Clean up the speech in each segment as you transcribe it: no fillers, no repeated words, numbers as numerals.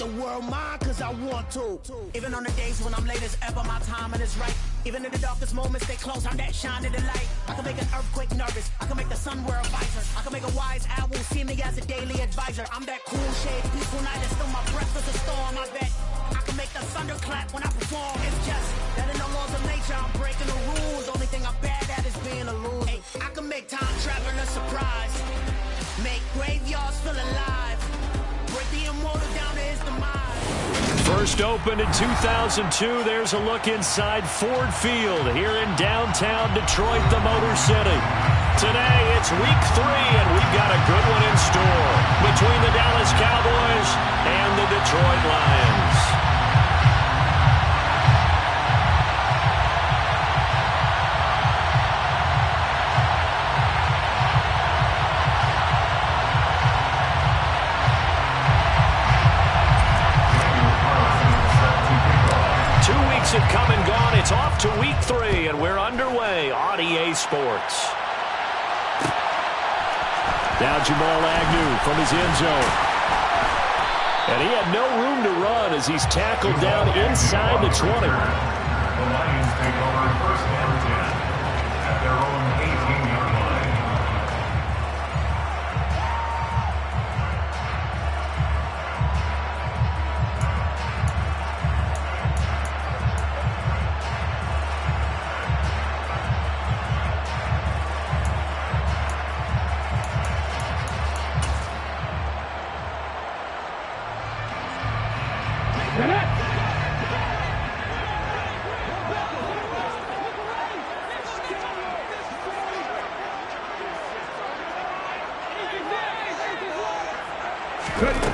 the world mine cause I want to. Even on the days when I'm late as ever, my timing is right. Even in the darkest moments, stay close, I'm that shining the light. I can make an earthquake nervous, I can make the sun wear a visor. I can make a wise owl see me as a daily advisor. I'm that cool shade, peaceful night, and still my breath is a storm, I bet. I can make the thunder clap when I perform. It's just that in the laws of nature, I'm breaking the rules. Only thing I'm bad at is being a loser. Hey, I can make time traveling a surprise. Make graveyards feel alive. Break the immortal down to his demise. First opened in 2002. There's a look inside Ford Field here in downtown Detroit, the Motor City. Today, it's week 3, and we've got a good one in store between the Dallas Cowboys and the Detroit Lions. Have come and gone. It's off to week 3, and we're underway on EA Sports. Now Jamal Agnew from his end zone. And he had no room to run as he's tackled down inside the 20. The Lions take over first and 10 at their own 18-yard line.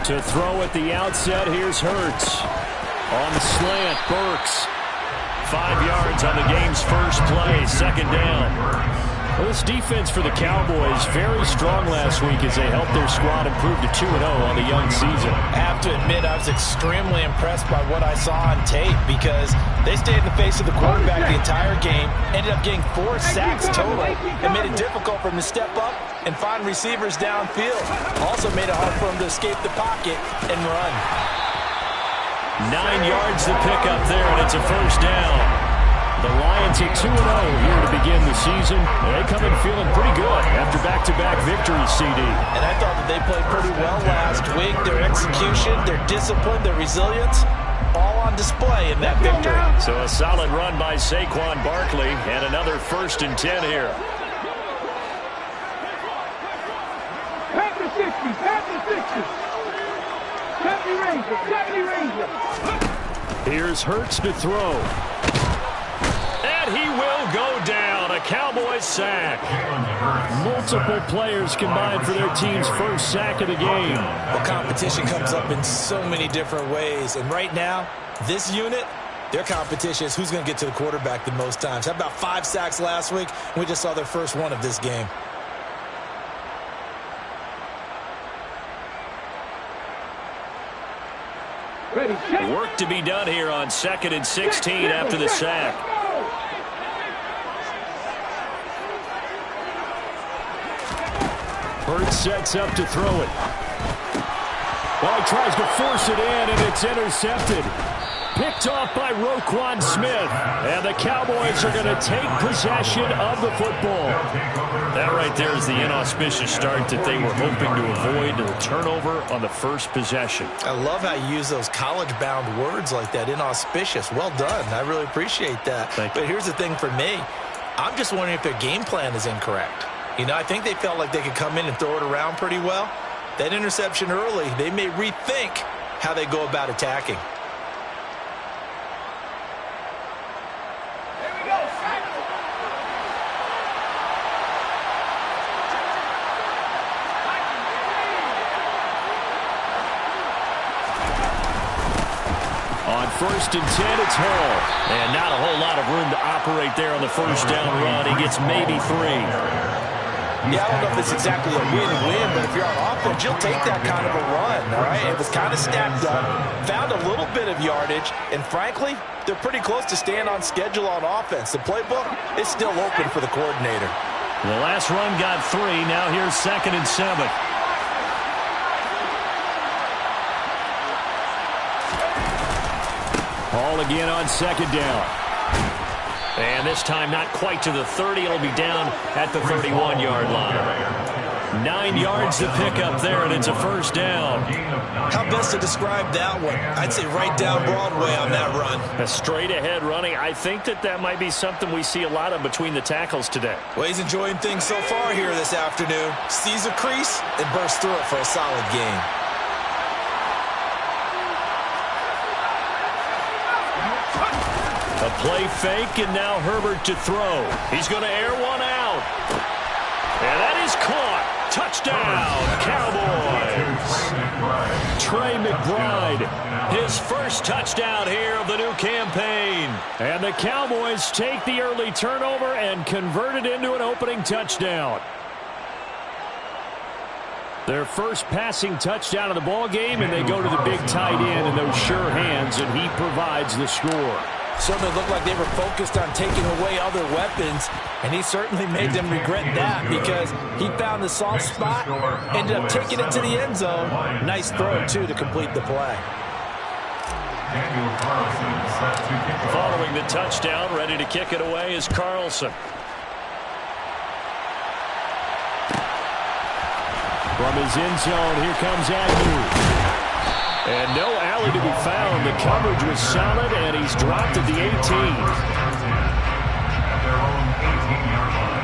To throw at the outset, here's Hurts. On the slant, Burks. 5 yards on the game's first play, second down. Well, this defense for the Cowboys, very strong last week as they helped their squad improve to 2-0 on the young season. I have to admit, I was extremely impressed by what I saw on tape because they stayed in the face of the quarterback the entire game, ended up getting 4 sacks total, and made it difficult for him to step up and find receivers downfield. Also made it hard for him to escape the pocket and run. 9 yards to pick up there, and it's a first down. The Lions at 2-0 here to begin the season. They come in feeling pretty good after back-to-back victories, CD. And I thought that they played pretty well last week. Their execution, their discipline, their resilience, all on display in that victory. So a solid run by Saquon Barkley, and another 1st and 10 here. Pass the 60, pass the 60. 70 Ranger. Here's Hurts to throw. And he will go down. A Cowboys sack. Multiple players combined for their team's first sack of the game. Well, competition comes up in so many different ways. And right now, this unit, their competition is who's going to get to the quarterback the most times. How about 5 sacks last week? We just saw their first one of this game. Work to be done here on 2nd and 16 after the sack. Hurts sets up to throw it. Well, he tries to force it in, and it's intercepted. Picked off by Roquan Smith. And the Cowboys are going to take possession of the football. That right there is the inauspicious start that they were hoping to avoid, the turnover on the first possession. I love how you use those college-bound words like that, inauspicious. Well done. I really appreciate that. But here's the thing for me. I'm just wondering if their game plan is incorrect. You know, I think they felt like they could come in and throw it around pretty well. That interception early, they may rethink how they go about attacking. On 1st and 10, it's Hall. And not a whole lot of room to operate there on the first down run. He gets maybe 3. Yeah, I don't know if it's exactly a win-win, but if you're on offense, you'll take that kind of a run, all right? It was kind of stacked up, found a little bit of yardage, and frankly, they're pretty close to staying on schedule on offense. The playbook is still open for the coordinator. The last run got 3. Now here's 2nd and 7. Ball again on second down. And this time not quite to the 30. It'll be down at the 31-yard line. 9 yards to pick up there, and it's a first down. How best to describe that one? I'd say right down Broadway on that run. A straight-ahead running. I think that might be something we see a lot of between the tackles today. Well, he's enjoying things so far here this afternoon. Sees a crease and bursts through it for a solid gain. A play fake, and now Herbert to throw. He's going to air one out. And that is caught. Touchdown, Cowboys. Trey McBride, his first touchdown here of the new campaign. And the Cowboys take the early turnover and convert it into an opening touchdown. Their first passing touchdown of the ball game, and they go to the big tight end in those sure hands, and he provides the score. Certainly looked like they were focused on taking away other weapons, and he certainly made them regret that because he found the soft spot, ended up taking it to the end zone. Nice throw, too, to complete the play. Following the touchdown, ready to kick it away is Carlson. From his end zone, here comes Agnew. And no alley to be found. The coverage was solid, and he's dropped at the 18. At their own 18-yard line.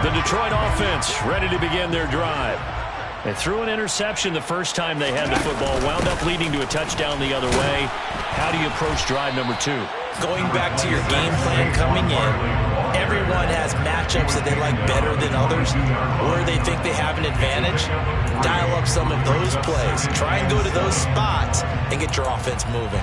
The Detroit offense ready to begin their drive. They threw an interception the first time they had the football, wound up leading to a touchdown the other way. How do you approach drive number 2? Going back to your game plan coming in, everyone has matchups that they like better than others, or they think they have an advantage. Dial up some of those plays. Try and go to those spots and get your offense moving.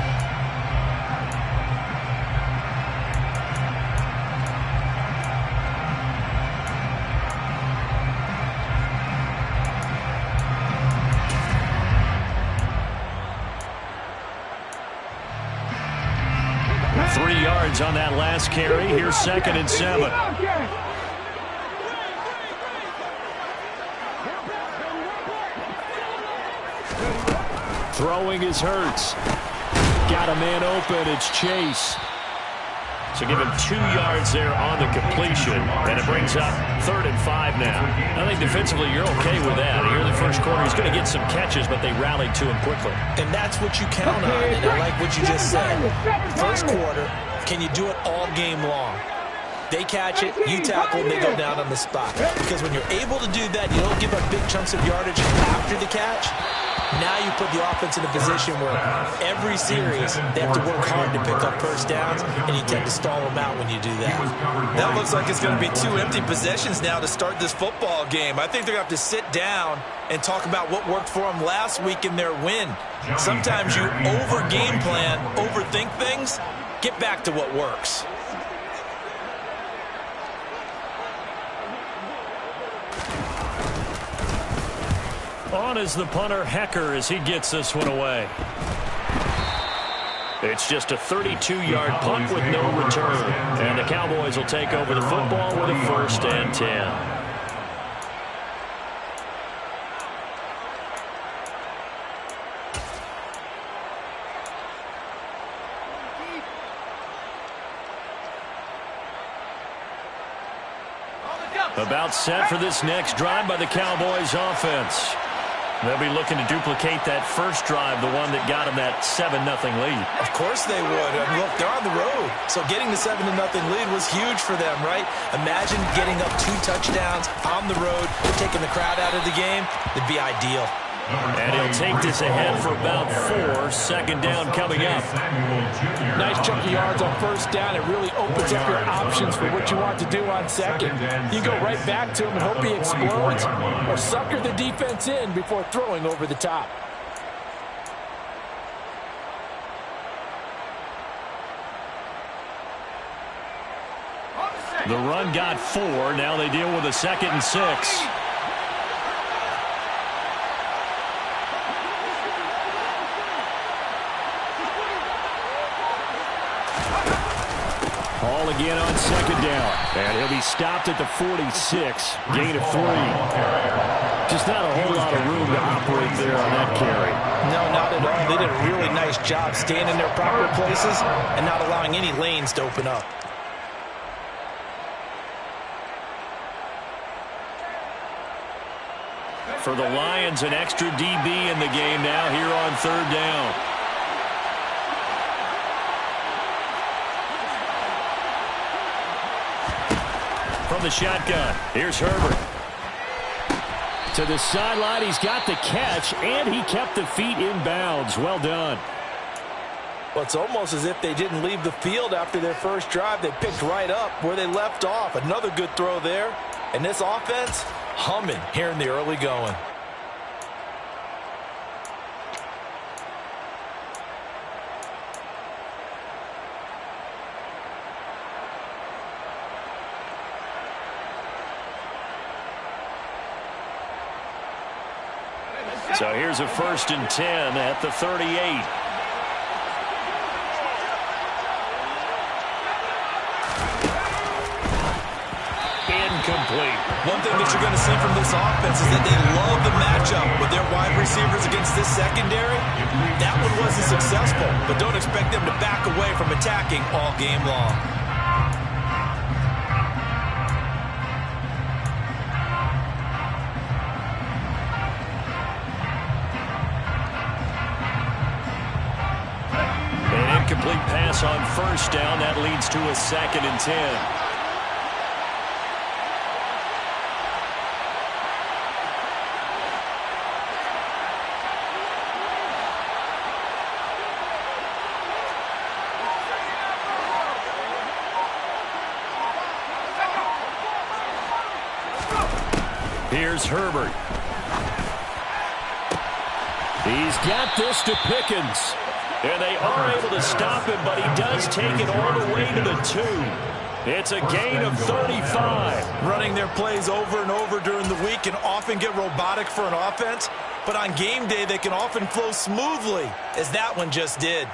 On that last carry. Here's 2nd and 7. Throwing is Hurts. Got a man open. It's Chase. So give him 2 yards there on the completion, and it brings up 3rd and 5 now. I think defensively you're okay with that. Here in the first quarter, he's going to get some catches, but they rallied to him quickly. And that's what you count on, and I like what you just said. First quarter, can you do it all game long? They catch it, you tackle, and they go down on the spot. Because when you're able to do that, you don't give up big chunks of yardage after the catch. Now you put the offense in a position where every series they have to work hard to pick up first downs, and you tend to stall them out when you do that. That looks like it's going to be 2 empty possessions now to start this football game. I think they're going to have to sit down and talk about what worked for them last week in their win. Sometimes you over-game plan, overthink things. Get back to what works. On is the punter, Hecker, as he gets this one away. It's just a 32-yard punt with no return. And the Cowboys will take over the football with a 1st and 10. About set for this next drive by the Cowboys offense. They'll be looking to duplicate that first drive, the one that got them that 7-0 lead. Of course they would. And look, they're on the road. So getting the 7-0 lead was huge for them, right? Imagine getting up 2 touchdowns on the road, taking the crowd out of the game. It'd be ideal. And he'll take this ahead for about 4. 2nd down coming up. Nice chunk of yards on first down. It really opens up your options for what you want to do on second. You go right back to him and hope he explodes, or sucker the defense in before throwing over the top. The run got 4. Now they deal with a 2nd and 6. again on second down. And he'll be stopped at the 46, gain of 3. Just not a whole lot of room to operate there on that carry. No, not at all. They did a really nice job staying in their proper places and not allowing any lanes to open up. For the Lions, an extra DB in the game now here on third down. From the shotgun, here's Herbert. To the sideline, he's got the catch, and he kept the feet in bounds. Well done. Well, it's almost as if they didn't leave the field after their first drive. They picked right up where they left off. Another good throw there. And this offense, humming here in the early going. So here's a 1st and 10 at the 38. Incomplete. One thing that you're going to see from this offense is that they love the matchup with their wide receivers against this secondary. That one wasn't successful, but don't expect them to back away from attacking all game long. Incomplete pass on 1st down. That leads to a 2nd and 10. Here's Herbert. He's got this to Pickens. And they are able to stop him, but he does take it all the way to the 2. It's a gain of 35. Running their plays over and over during the week can often get robotic for an offense, but on game day they can often flow smoothly, as that one just did.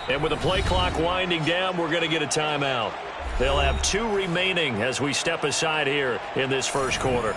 And with the play clock winding down, we're going to get a timeout. They'll have 2 remaining as we step aside here in this first quarter.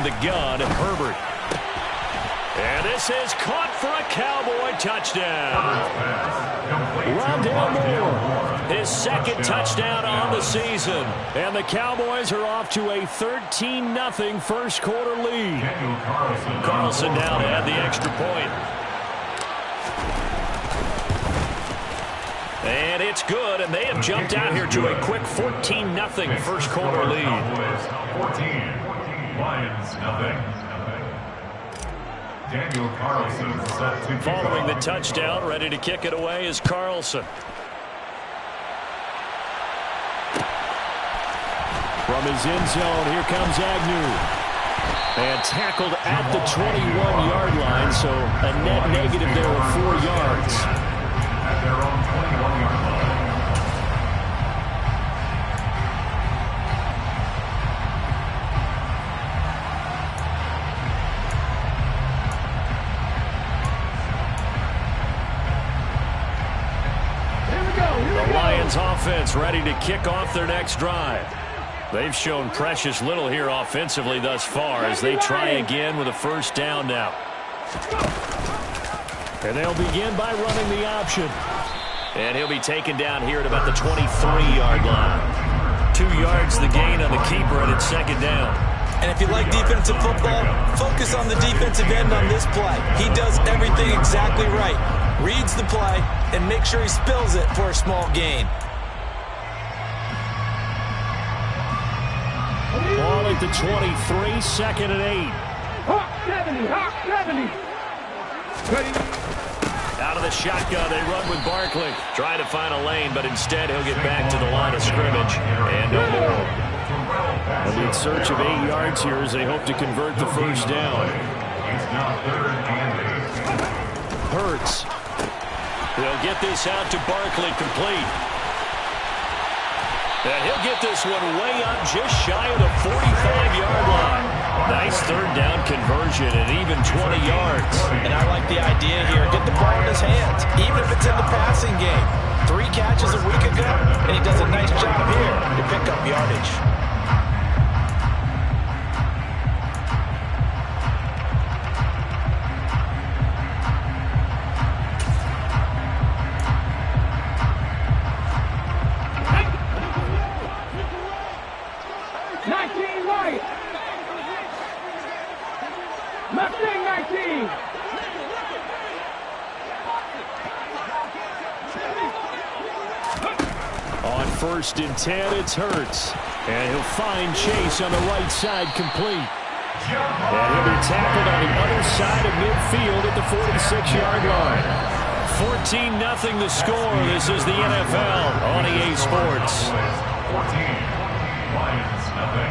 The gun, Herbert. And this is caught for a Cowboy touchdown. Rondale Moore, his 2nd touchdown on the season. And the Cowboys are off to a 13-0 first quarter lead. Carlson now to add the extra point. And it's good, and they have jumped out here to a quick 14-0 first quarter lead. 14. Lions, nothing. Daniel Carlson set to following the touchdown, ready to kick it away is Carlson. From his end zone, here comes Agnew. And tackled at the 21-yard line, so a net negative there of 4 yards. At their own 21-yard line. Offense ready to kick off their next drive. They've shown precious little here offensively thus far as they try again with a 1st down now. And they'll begin by running the option. And he'll be taken down here at about the 23-yard line. 2 yards the gain on the keeper, and it's 2nd down. And if you like defensive football, focus on the defensive end on this play. He does everything exactly right. Reads the play and makes sure he spills it for a small gain. Ball at the 23, second and 8. Hawk 70, Hawk 70. Ready? Out of the shotgun, they run with Barkley. Trying to find a lane, but instead he'll get back to the line of scrimmage. And no more. They'll be in search of 8 yards here as they hope to convert the first down. Hurts. They'll get this out to Barkley, complete. And he'll get this one way up just shy of the 45-yard line. Nice third down conversion and even 20 yards. And I like the idea here. Get the ball in his hands, even if it's in the passing game. 3 catches a week ago, and he does a nice job here to pick up yardage. First and 10, it's Hurts. And he'll find Chase on the right side, complete. And he'll be tackled on the other side of midfield at the 46-yard line. 14-0 the score. This is the NFL on EA Sports. 14, Lions, nothing.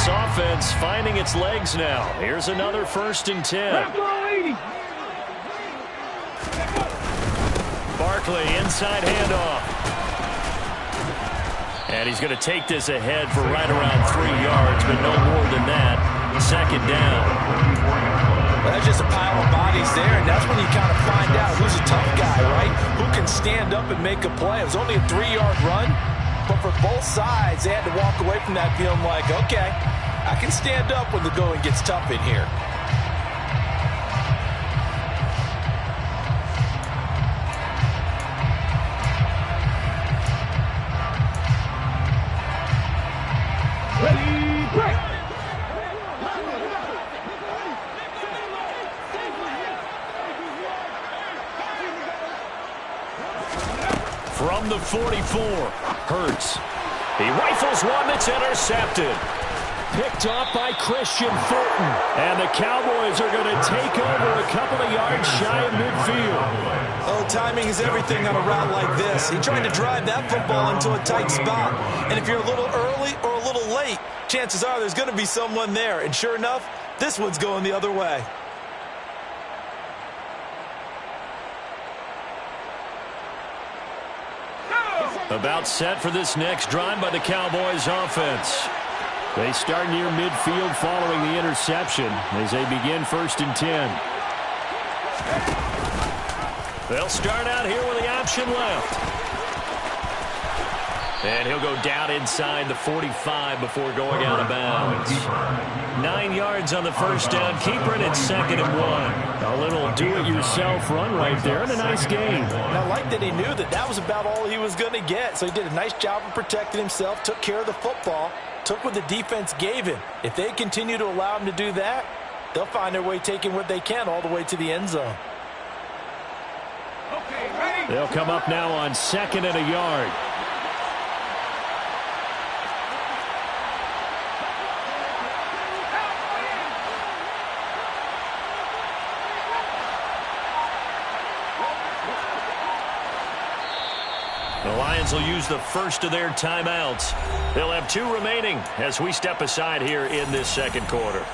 Offense finding its legs now. Here's another first and 10. Barkley inside handoff. And he's going to take this ahead for right around 3 yards, but no more than that. Second down. Well, that's just a pile of bodies there, and that's when you kind of find out who's a tough guy, right? Who can stand up and make a play. It was only a 3-yard run, but for both sides, they had to walk away from that feeling like, okay, I can stand up when the going gets tough in here. Ready, break. From the 44, Hurts. He rifles one that's intercepted. Picked off by Christian Fulton. And the Cowboys are going to take over a couple of yards shy of midfield. Oh, timing is everything on a route like this. He tried to drive that football into a tight spot. And if you're a little early or a little late, chances are there's going to be someone there. And sure enough, this one's going the other way. About set for this next drive by the Cowboys offense. They start near midfield following the interception as they begin first and 10. They'll start out here with the option left. And he'll go down inside the 45 before going out of bounds. 9 yards on the first down. Keeper it at 2nd and 1. A little do-it-yourself run right there and a nice game. And I like that he knew that that was about all he was going to get. So he did a nice job of protecting himself, took care of the football, took what the defense gave him. If they continue to allow him to do that, they'll find their way taking what they can all the way to the end zone. They'll come up now on 2nd and a yard. The Lions will use the first of their timeouts. They'll have 2 remaining as we step aside here in this second quarter.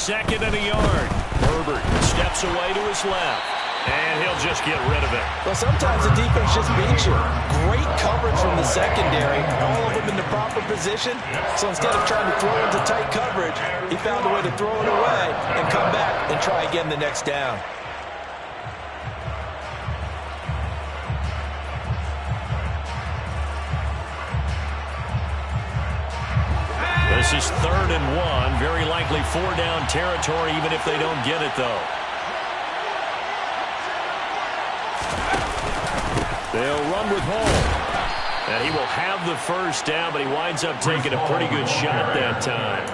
2nd and a yard. Herbert steps away to his left. And he'll just get rid of it. Well, sometimes the defense just beats you. Great coverage from the secondary. All of them in the proper position. So instead of trying to throw into tight coverage, he found a way to throw it away and come back and try again the next down. This is 3rd and 1. Very likely 4-down territory, even if they don't get it, though. They'll run with Hall. And he will have the first down, but he winds up taking a pretty good shot that time.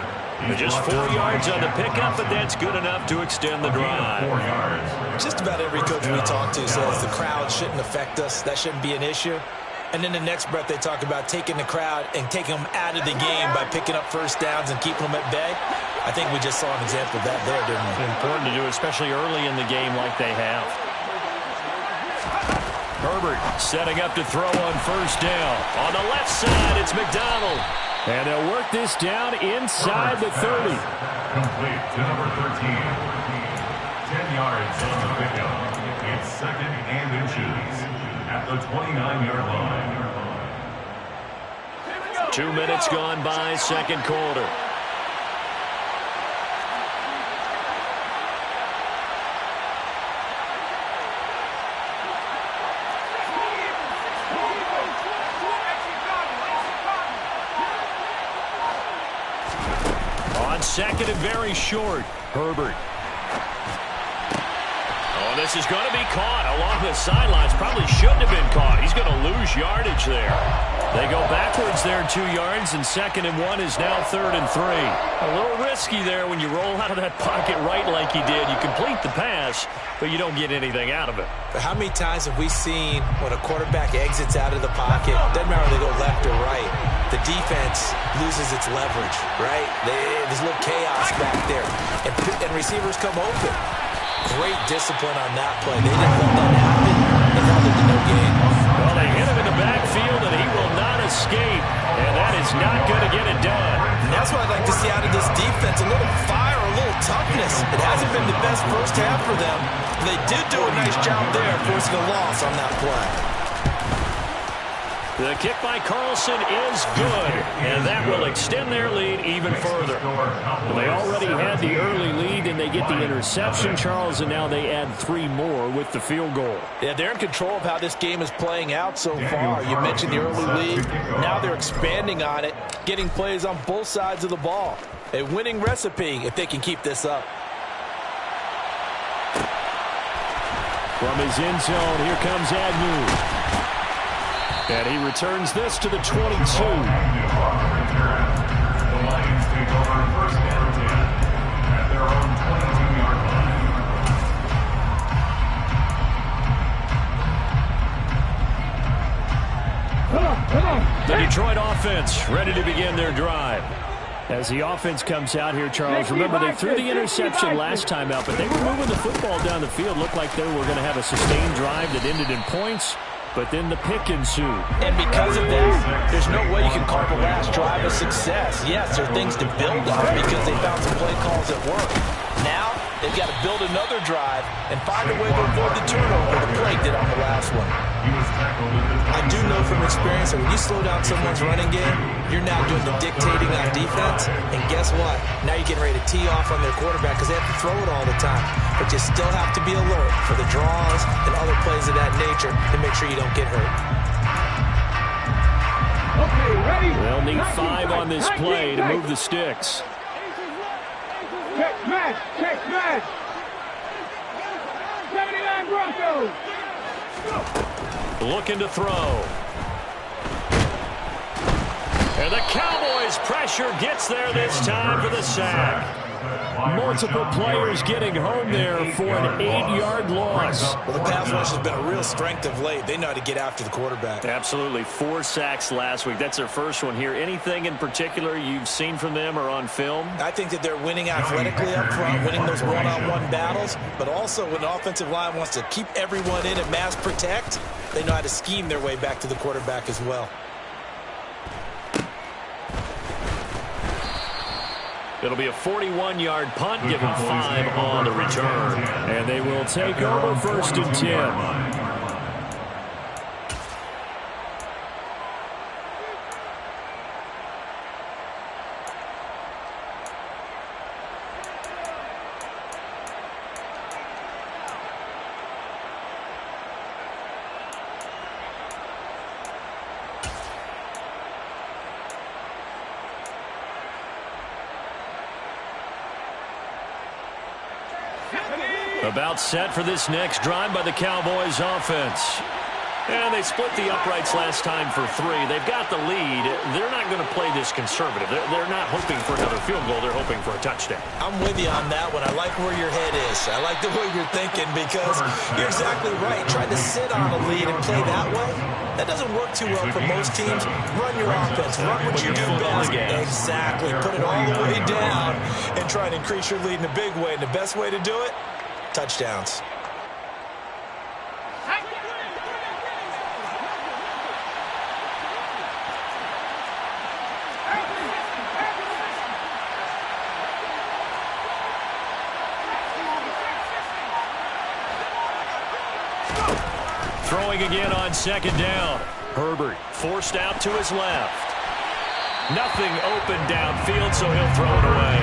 And just 4 yards on the pickup, but that's good enough to extend the drive. Just about every coach we talk to says the crowd shouldn't affect us. That shouldn't be an issue. And in the next breath, they talk about taking the crowd and taking them out of the game by picking up first downs and keeping them at bay. I think we just saw an example of that there, didn't we? It's important to do, especially early in the game like they have. Herbert setting up to throw on first down. On the left side, it's McDonald. And they'll work this down inside the 30. Complete to number 13. 10 yards on the pickup. It's 2nd and inches at the 29-yard line. 2 minutes gone by, second quarter. On 2nd and very short, Herbert. Oh, this is going to be caught along the sidelines. Probably shouldn't have been caught. He's going to lose yardage there. They go backwards there 2 yards, and 2nd and 1 is now 3rd and 3. A little risky there when you roll out of that pocket right like he did. You complete the pass, but you don't get anything out of it. But how many times have we seen when a quarterback exits out of the pocket, doesn't matter whether they go left or right, the defense loses its leverage, right? There's a little chaos back there, and receivers come open. Great discipline on that play. They didn't let that happen. They held it to no gain. Well, they hit him in the backfield, and he will not escape, and that is not going to get it done. And that's what I'd like to see out of this defense, a little fire, a little toughness. It hasn't been the best first half for them. They did do a nice job there, forcing a loss on that play. The kick by Carlson is good, and that will extend their lead even further. They already had the early lead, and they get the interception, Charles, and now they add 3 more with the field goal. Yeah, they're in control of how this game is playing out so far. You mentioned the early lead. Now they're expanding on it, getting plays on both sides of the ball. A winning recipe if they can keep this up. From his end zone, here comes Agnew. And he returns this to the 22. The Lions take over 1st and 10 at their own 22-yard line. The Detroit offense ready to begin their drive. As the offense comes out here, Charles, remember they threw the interception last time out, but they were moving the football down the field. Looked like they were going to have a sustained drive that ended in points. But then the pick ensued. And because of that, there's no way you can call the last drive a success. Yes, there are things to build on because they found some play calls that work. Now, they've got to build another drive and find a way to avoid the turnover the play did on the last one. I do know from experience that when you slow down someone's running game, you're now doing the dictating on defense. And guess what? Now you're getting ready to tee off on their quarterback because they have to throw it all the time. But you still have to be alert for the draws and other plays of that nature to make sure you don't get hurt. Okay, ready? They'll need 5 on this play to move the sticks. Check smash, check smash. 79 Broncos. Looking to throw. And the Cowboys' pressure gets there this time for the sack. Multiple players getting home there for an 8-yard loss. Well, the pass rush has been a real strength of late. They know how to get after the quarterback. Absolutely. 4 sacks last week. That's their first one here. Anything in particular you've seen from them or on film? I think that they're winning athletically up front, winning those one-on-one battles, but also when the offensive line wants to keep everyone in and mass protect, they know how to scheme their way back to the quarterback as well. It'll be a 41-yard punt, given 5 on the return. And they will take over 1st and 10. About set for this next drive by the Cowboys offense. And they split the uprights last time for 3. They've got the lead. They're not going to play this conservative. They're not hoping for another field goal. They're hoping for a touchdown. I'm with you on that one. I like where your head is. I like the way you're thinking because you're exactly right. Trying to sit on a lead and play that way, that doesn't work too well for most teams. Run your offense. Run what you do best. Exactly. Put it all the way down and try and increase your lead in a big way. And the best way to do it, touchdowns. Throwing again on 2nd down. Herbert forced out to his left. Nothing open downfield, so he'll throw it away.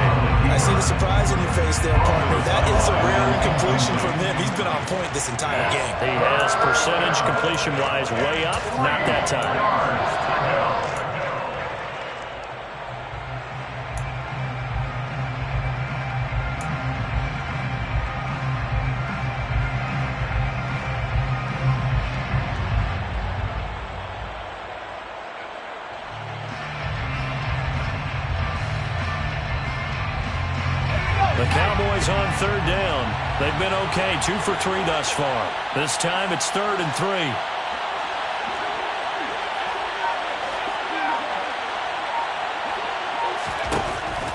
I see the surprise in your face there, partner. That is a rare incompletion from him. He's been on point this entire game. He has percentage completion-wise way up. Not that time. The Cowboys on 3rd down. They've been okay, 2 for 3 thus far. This time it's 3rd and 3.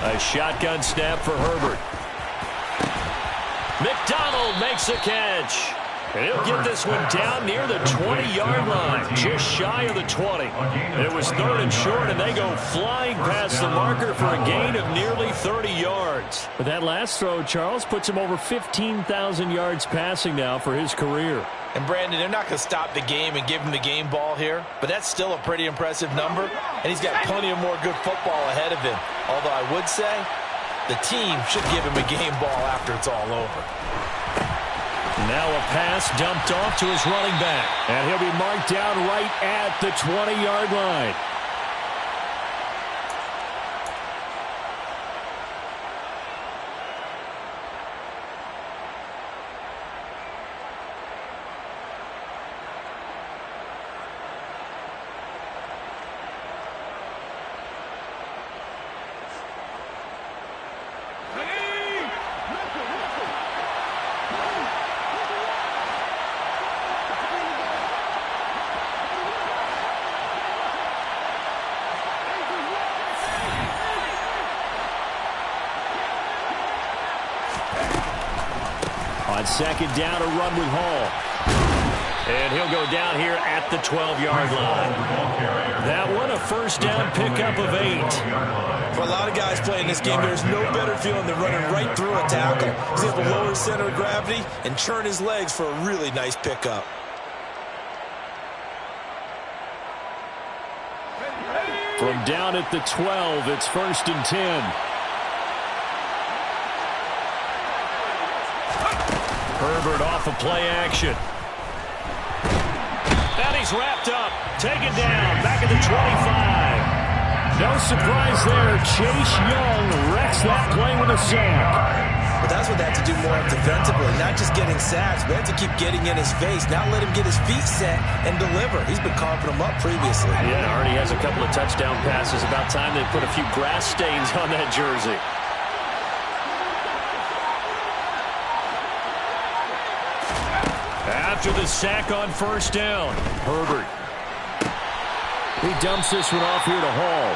A shotgun snap for Herbert. McDonald makes a catch. And he'll get this one down near the 20-yard line, just shy of the 20. It was 3rd and short, and they go flying past the marker for a gain of nearly 30 yards. But that last throw, Charles, puts him over 15,000 yards passing now for his career. And, Brandon, they're not going to stop the game and give him the game ball here, but that's still a pretty impressive number, and he's got plenty of more good football ahead of him. Although I would say the team should give him a game ball after it's all over. Now a pass dumped off to his running back. And he'll be marked down right at the 20-yard line. On 2nd down, a run with Hall. And he'll go down here at the 12-yard line. That one, a 1st down pickup of 8. For a lot of guys playing this game, there's no better feeling than running right through a tackle. He's able to lower his center of gravity and churn his legs for a really nice pickup. From down at the 12, it's 1st and 10. Herbert off of play action. And he's wrapped up. Taken down. Back at the 25. No surprise there. Chase Young wrecks that play with a sack. But that's what they have to do more defensively. Not just getting sacks, but have to keep getting in his face. Not let him get his feet set and deliver. He's been carving them up previously. Yeah, already has a couple of touchdown passes. About time they put a few grass stains on that jersey. After the sack on 1st down, Herbert. He dumps this one off here to Hall.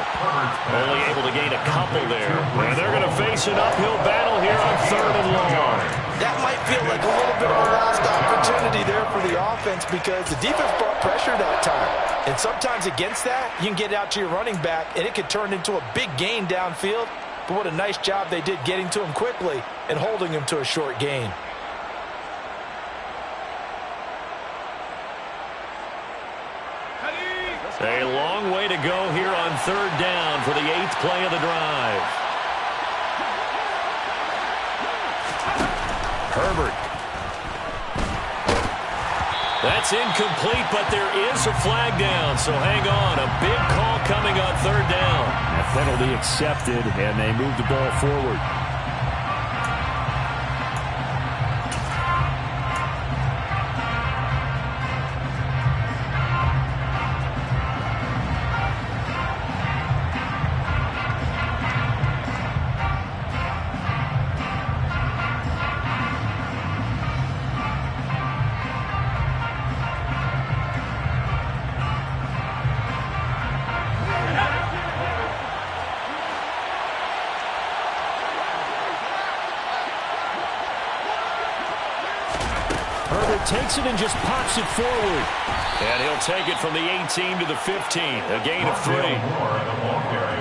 Only able to gain a couple there. And they're going to face an uphill battle here on 3rd and long. That might feel like a little bit of a lost opportunity there for the offense because the defense brought pressure that time. And sometimes against that, you can get out to your running back, and it could turn into a big gain downfield. but what a nice job they did getting to him quickly and holding him to a short gain. A long way to go here on third down for the 8th play of the drive. Herbert. That's incomplete, but there is a flag down, so hang on. A big call coming on third down. A penalty accepted, and they move the ball forward. Takes it and just pops it forward. And he'll take it from the 18 to the 15. A gain of 3.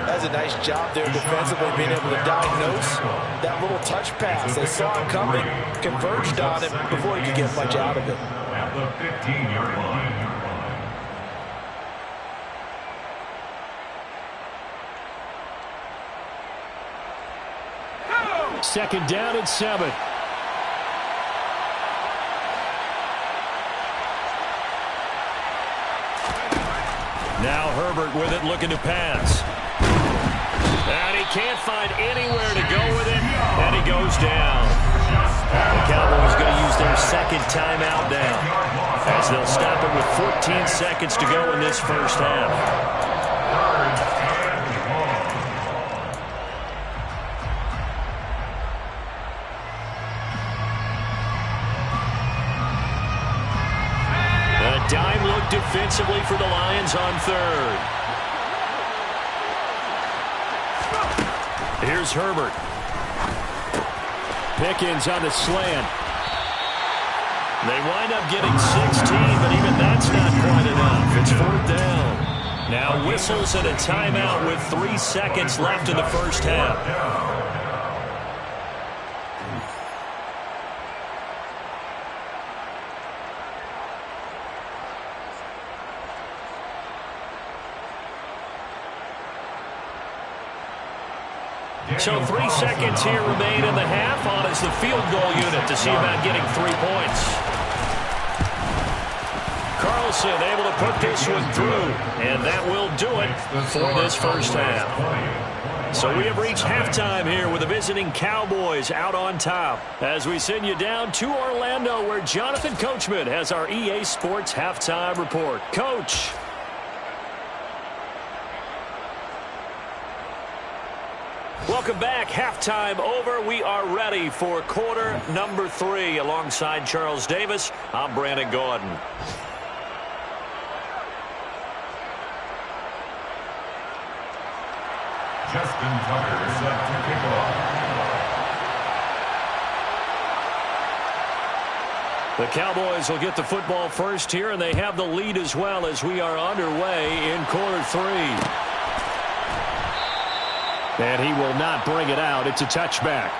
That's a nice job there defensively, being able to diagnose that little touch pass. They saw it coming, converged on it before he could get much out of it. At the 15-yard line. Second down and 7. Now Herbert with it, looking to pass. And he can't find anywhere to go with it, and he goes down. The Cowboys going to use their second timeout now, as they'll stop it with 14 seconds to go in this first half. Dime look defensively for the Lions on third. Here's Herbert. Pickens on the slant. They wind up getting 16, but even that's not quite enough. It's fourth down. Now whistles and a timeout with 3 seconds left in the first half. So 3 seconds here remain in the half. On is the field goal unit to see about getting 3 points. Carlson able to put this one through, and that will do it for this first half. So we have reached halftime here with the visiting Cowboys out on top, as we send you down to Orlando, where Jonathan Coachman has our EA Sports halftime report. Coach. Welcome back. Halftime over. We are ready for quarter number 3. Alongside Charles Davis, I'm Brandon Gordon. Justin Tucker set to kick off. The Cowboys will get the football first here, and they have the lead as well as we are underway in quarter 3. And he will not bring it out. It's a touchback.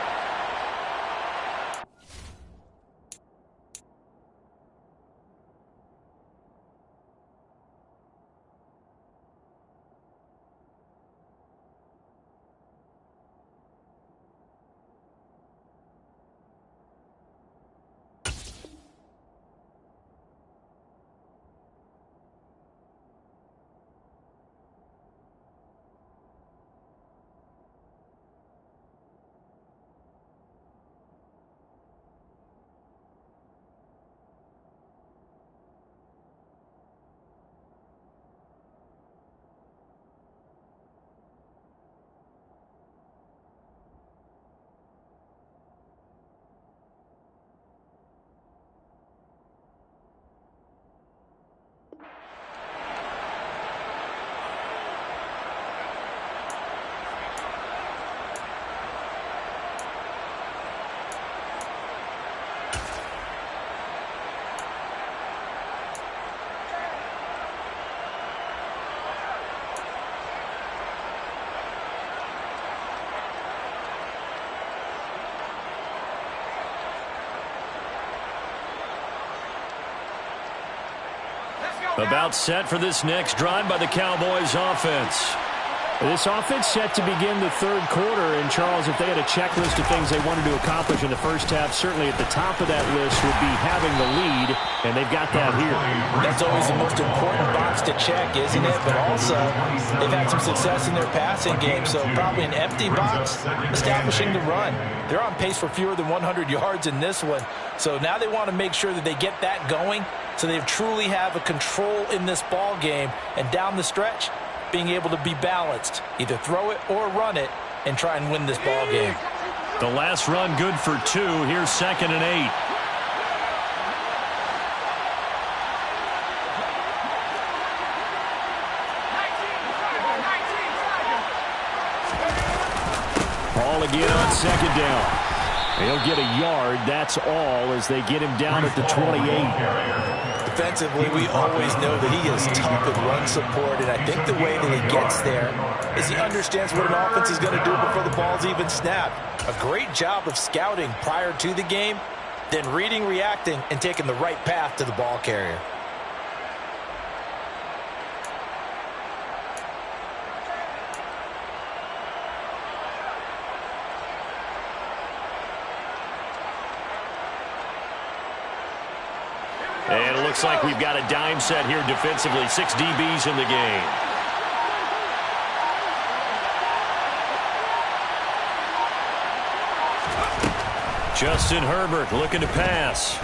About set for this next drive by the Cowboys offense. This offense set to begin the third quarter. And, Charles, if they had a checklist of things they wanted to accomplish in the first half, certainly at the top of that list would be having the lead, and they've got that here. That's always the most important box to check, isn't it? But also, they've had some success in their passing game, so probably an empty box establishing the run. They're on pace for fewer than 100 yards in this one, so now they want to make sure that they get that going so they truly have a control in this ball game, and down the stretch, being able to be balanced, either throw it or run it, and try and win this ball game. The last run good for 2. Here's 2nd and 8. Ball again on 2nd down. He'll get a yard, that's all, as they get him down at the 28. Defensively, we always know that he is tough at run support, and I think the way that he gets there is he understands what an offense is going to do before the ball's even snapped. A great job of scouting prior to the game, then reading, reacting, and taking the right path to the ball carrier. And it looks like we've got a dime set here defensively. 6 DBs in the game. Justin Herbert looking to pass.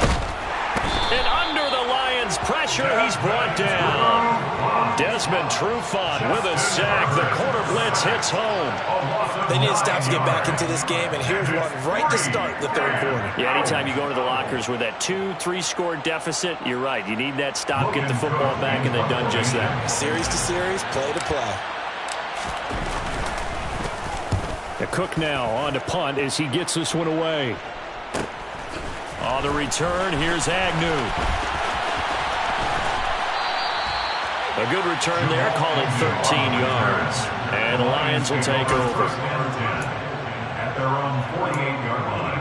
And under the Lions' pressure, he's brought down. Desmond Trufant with a sack. The corner blitz hits home. They need to stop to get back into this game, and here's one right to start the third quarter. Yeah, anytime you go to the lockers with that 2-3 score deficit, you're right. You need that stop, get the football back, and they've done just that. Series to series, play to play. The Cook now on to punt as he gets this one away. On the return, here's Agnew. A good return there, call it 13 yards. And the Lions will take over. At their own 48-yard line.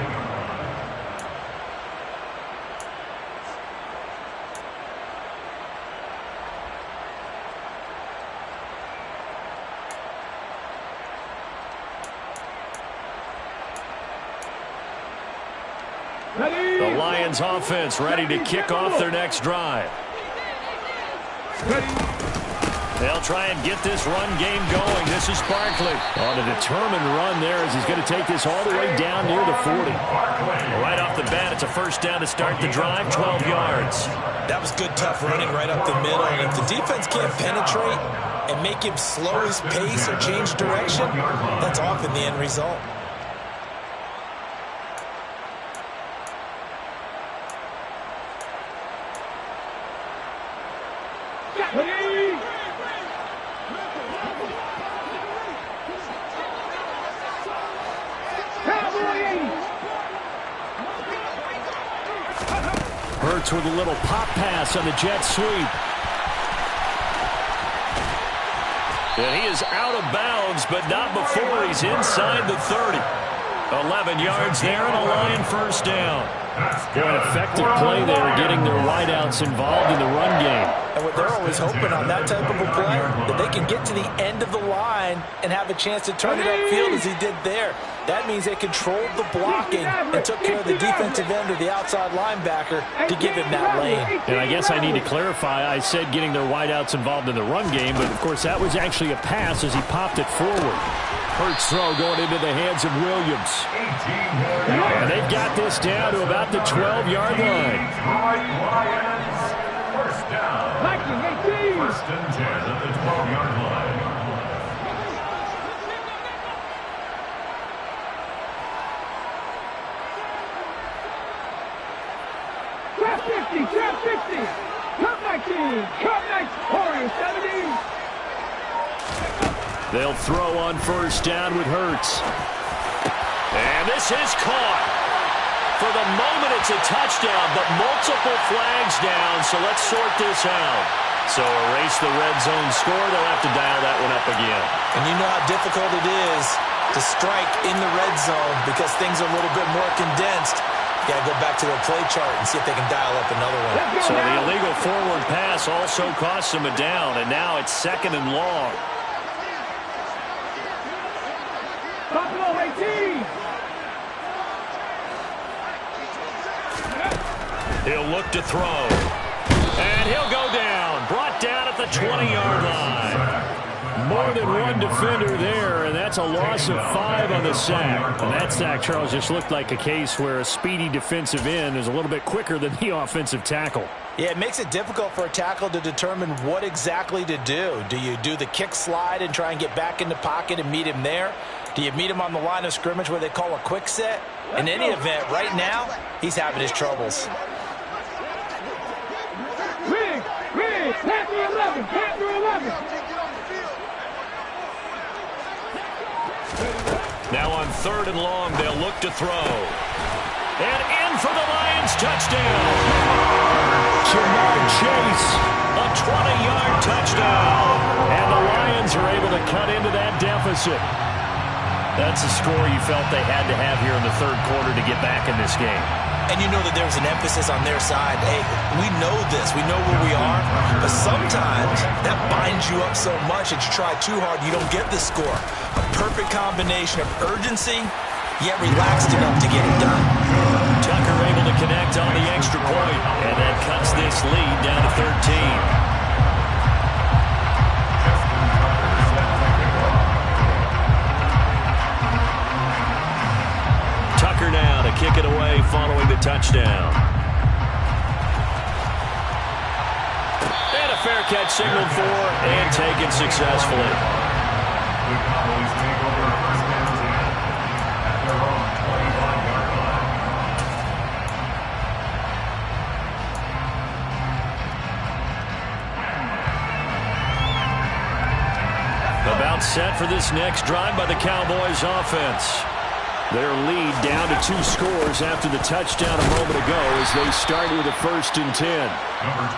The Lions offense ready to kick off their next drive. They'll try and get this run game going. This is Barkley on a determined run there as he's going to take this all the way down near the 40. Right off the bat, it's a first down to start the drive, 12 yards. That was good, tough running right up the middle. And if the defense can't penetrate and make him slow his pace or change direction, that's often the end result. Hurts with a little pop pass on the jet sweep. And he is out of bounds, but not before he's inside the 30. 11 yards there and a Lion first down. An effective play there, getting their wideouts involved in the run game. And what they're always hoping on that type of a play, that they can get to the end of the line and have a chance to turn it upfield as he did there. That means they controlled the blocking and took care of the defensive end or the outside linebacker to give him that lane. And I guess I need to clarify, I said getting their wideouts involved in the run game, but of course that was actually a pass as he popped it forward. Hurts throw going into the hands of Williams. And they've got this down to about the 12-yard line. First down. First and 10 at the 12-yard line. Trap 50, trap 50. Cut 19, cut 19. Warriors 70. They'll throw on first down with Hurts. And this is caught. For the moment, it's a touchdown, but multiple flags down, so let's sort this out. So erase the red zone score. They'll have to dial that one up again. And you know how difficult it is to strike in the red zone because things are a little bit more condensed. Got to go back to their play chart and see if they can dial up another one. So the illegal forward pass also costs them a down, and now it's 2nd and long. Buffalo 18. He'll look to throw. And he'll go down. Brought down at the 20-yard line. More than one defender there, and that's a loss of 5 on the sack. And that sack, Charles, just looked like a case where a speedy defensive end is a little bit quicker than the offensive tackle. Yeah, it makes it difficult for a tackle to determine what exactly to do. Do you do the kick slide and try and get back in the pocket and meet him there? Do you meet him on the line of scrimmage where they call a quick set? In any event, right now, he's having his troubles. Rig, Panther 11, Panther 11. Now on 3rd and long, they'll look to throw. And in for the Lions touchdown. Jamar Chase, a 20-yard touchdown. And the Lions are able to cut into that deficit. That's a score you felt they had to have here in the 3rd quarter to get back in this game. And you know that there was an emphasis on their side. Hey, we know this. We know where we are. But sometimes that binds you up so much that you try too hard, you don't get the score. A perfect combination of urgency, yet relaxed enough to get it done. Tucker able to connect on the extra point. And that cuts this lead down to 13. Now to kick it away following the touchdown. And a fair catch signaled for and taken successfully. The Cowboys take over 1st and 10 at their own 25-yard line. About set for this next drive by the Cowboys offense. Their lead down to 2 scores after the touchdown a moment ago as they start with a 1st and 10.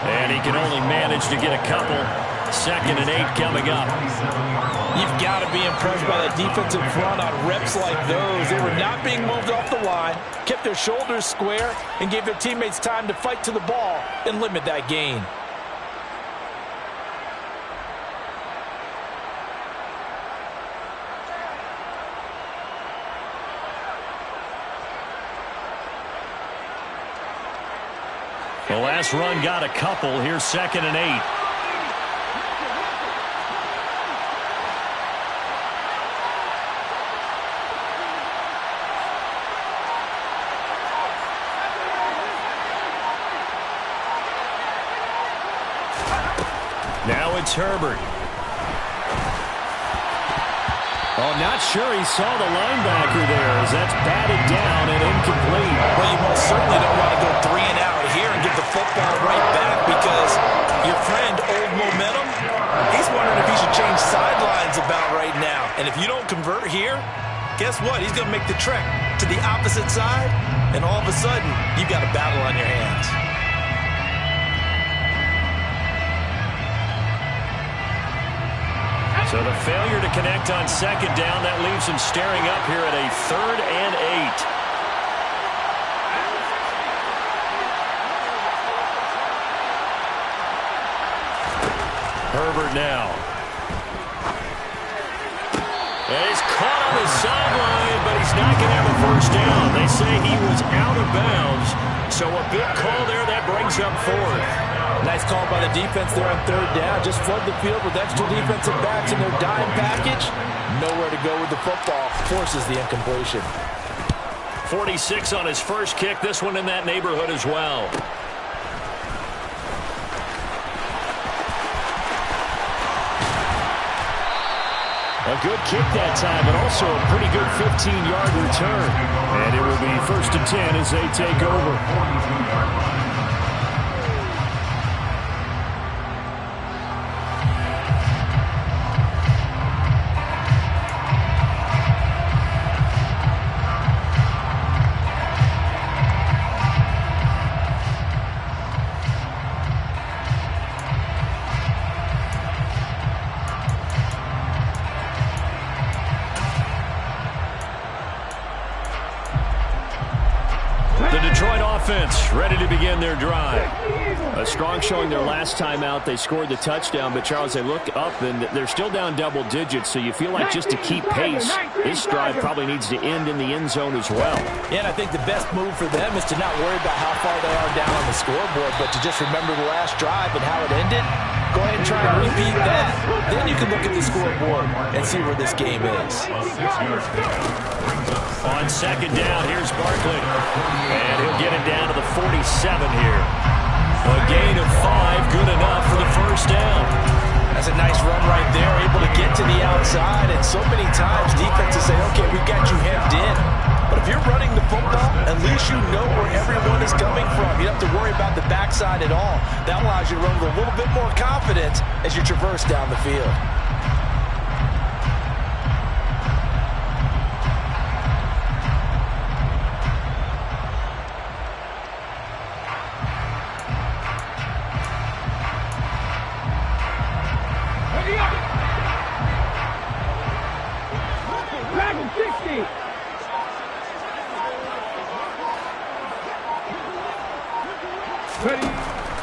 And he can only manage to get a couple. 2nd and 8 coming up. You've got to be impressed by that defensive front on reps like those. They were not being moved off the line, kept their shoulders square, and gave their teammates time to fight to the ball and limit that gain. The last run got a couple. Here's 2nd and 8. Now it's Herbert. Oh, not sure he saw the linebacker there as that's batted down and incomplete. Well, you most certainly don't want to go 3 and out here and give the football right back because your friend, Old Momentum, he's wondering if he should change sidelines about right now. And if you don't convert here, guess what? He's going to make the trek to the opposite side, and all of a sudden, you've got a battle on your hands. So the failure to connect on 2nd down, that leaves him staring up here at a 3rd and 8. Herbert now. And he's caught on the sideline, but he's not going to have a 1st down. They say he was out of bounds, so a big call there that brings up 4th. Nice call by the defense there on 3rd down. Just flood the field with extra defensive backs in their dime package. Nowhere to go with the football. Forces the incompletion. 46 on his first kick. This one in that neighborhood as well. A good kick that time, but also a pretty good 15-yard return. And it will be 1st and 10 as they take over. offense ready to begin their drive. A strong showing their last time out. They scored the touchdown, but, Charles, they look up, and they're still down double digits, so you feel like just to keep pace, this drive probably needs to end in the end zone as well. Yeah, and I think the best move for them is to not worry about how far they are down on the scoreboard, but to just remember the last drive and how it ended. Go ahead and try and repeat that. Then you can look at the scoreboard and see where this game is. On second down, here's Barkley. And he'll get it down to the 47 here. A gain of 5, good enough for the first down. That's a nice run right there, able to get to the outside. And so many times defenses say, okay, we got you hemmed in. But if you're running the football, at least you know where everyone is coming from. You don't have to worry about the backside at all. That allows you to run with a little bit more confidence as you traverse down the field.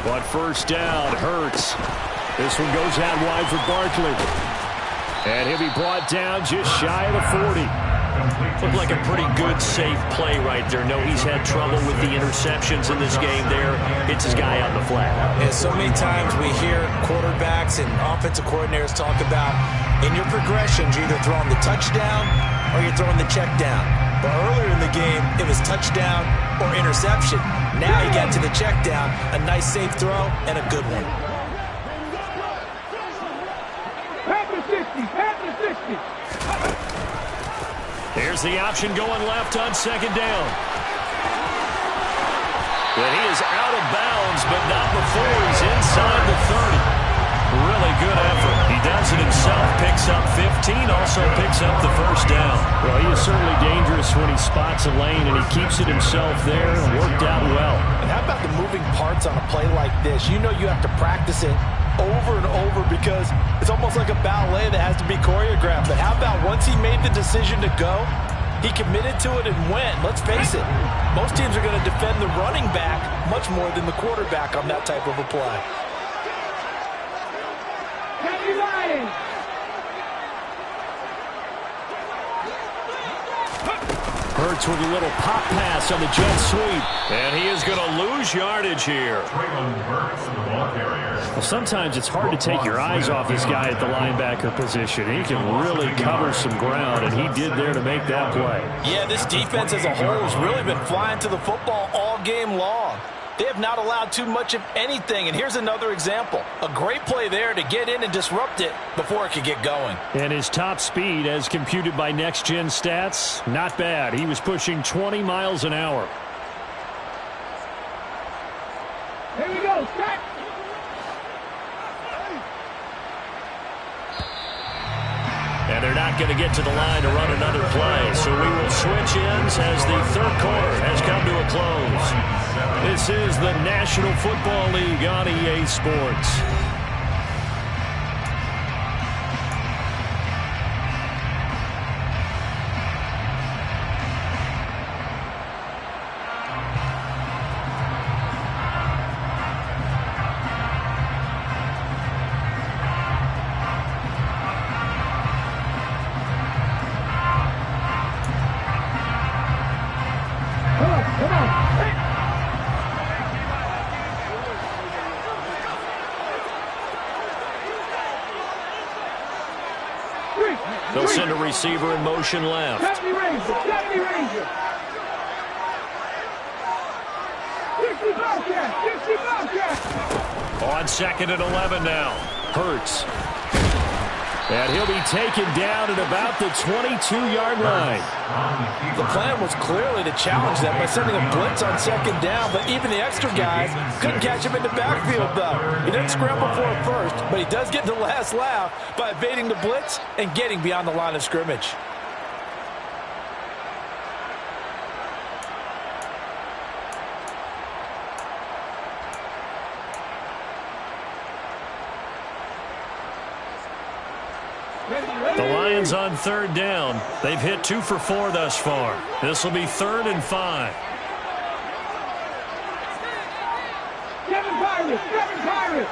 But first down, Hurts. This one goes out wide for Barkley. And he'll be brought down just shy of the 40. Looked like a pretty good, safe play right there. No, he's had trouble with the interceptions in this game there. Hits his guy on the flat. And so many times we hear quarterbacks and offensive coordinators talk about in your progressions, you're either throwing the touchdown or you're throwing the check down. But earlier in the game, it was touchdown or interception. Now he got to the check down, a nice safe throw, and a good one. Here's the option going left on second down. And he is out of bounds, but not before he's inside the 30. Really good effort. He does it himself, picks up 15, also picks up the first down. Well, he is certainly dangerous when he spots a lane, and he keeps it himself there. Worked out well. And how about the moving parts on a play like this? You know you have to practice it over and over because it's almost like a ballet that has to be choreographed. But how about once he made the decision to go, he committed to it and went. Let's face it, most teams are going to defend the running back much more than the quarterback on that type of a play. Hurts with a little pop pass on the jet sweep. And he is going to lose yardage here. Well, sometimes it's hard to take your eyes off this guy at the linebacker position. He can really cover some ground, and he did there to make that play. Yeah, this defense as a whole has really been flying to the football all game long. They have not allowed too much of anything, and here's another example. A great play there to get in and disrupt it before it could get going. And his top speed, as computed by Next Gen Stats, not bad. He was pushing 20 miles an hour. Here we go, set. And they're not going to get to the line to run another play, so we will switch ends as the third quarter has come to a close. This is the National Football League on EA Sports. They'll send a receiver in motion left. 50 Ranger. 50 Bobcat. On second and 11 now. Hurts. And he'll be taken down at about the 22-yard line. The plan was clearly to challenge them by sending a blitz on second down, but even the extra guys couldn't catch him in the backfield, though. He didn't scramble for it first, but he does get the last laugh by evading the blitz and getting beyond the line of scrimmage. The Lions on third down. They've hit 2 for 4 thus far. This will be 3rd and 5. Pirates.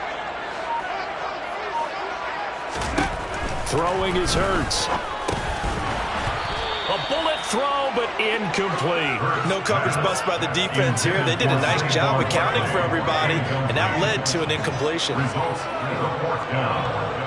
Throwing is Hurts. A bullet throw, but incomplete. No coverage bust by the defense here. They did a nice job accounting for everybody, and that led to an incompletion. Results in the fourth down.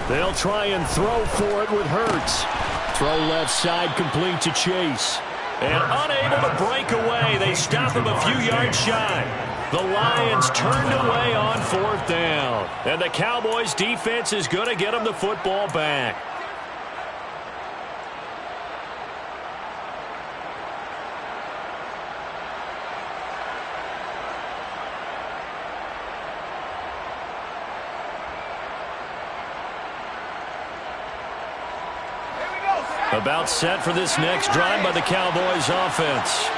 They'll try and throw for it with Hurts. Throw left side complete to Chase. And unable to break away. They stop him a few yards shy. The Lions turned away on fourth down. And the Cowboys defense is going to get them the football back. About set for this next drive by the Cowboys offense.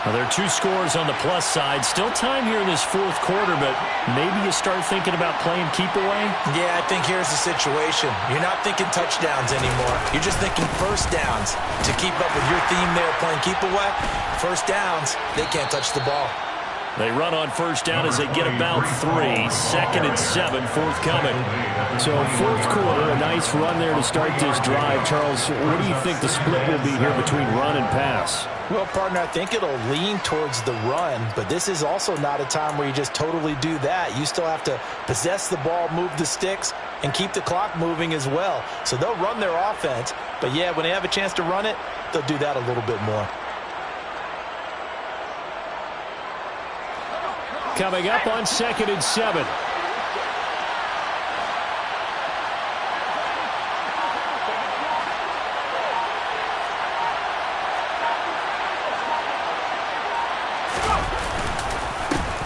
Now, there are 2 scores on the plus side. Still time here in this fourth quarter, but maybe you start thinking about playing keep away? Yeah, I think here's the situation. You're not thinking touchdowns anymore. You're just thinking first downs. To keep up with your theme there, playing keep away, first downs, they can't touch the ball. They run on first down as they get about 3. 2nd and 7, forthcoming. So fourth quarter, a nice run there to start this drive. Charles, what do you think the split will be here between run and pass? Well, partner, I think it'll lean towards the run, but this is also not a time where you just totally do that. You still have to possess the ball, move the sticks, and keep the clock moving as well. So they'll run their offense, but yeah, when they have a chance to run it, they'll do that a little bit more. Coming up on 2nd and 7.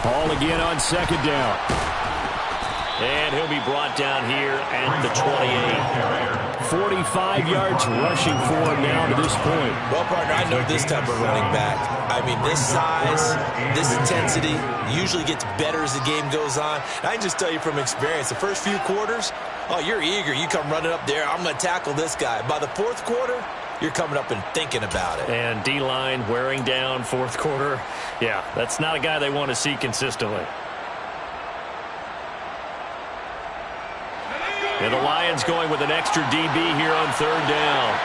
Ball again on 2nd down. And he'll be brought down here at the 28. 45 yards rushing for him now to this point. Well, partner, I know this type of running back. I mean, this size, this intensity usually gets better as the game goes on. And I can just tell you from experience, the first few quarters, oh, you're eager. You come running up there, I'm going to tackle this guy. By the fourth quarter, you're coming up and thinking about it. And D-line wearing down fourth quarter. Yeah, that's not a guy they want to see consistently. And the Lions going with an extra DB here on 3rd down.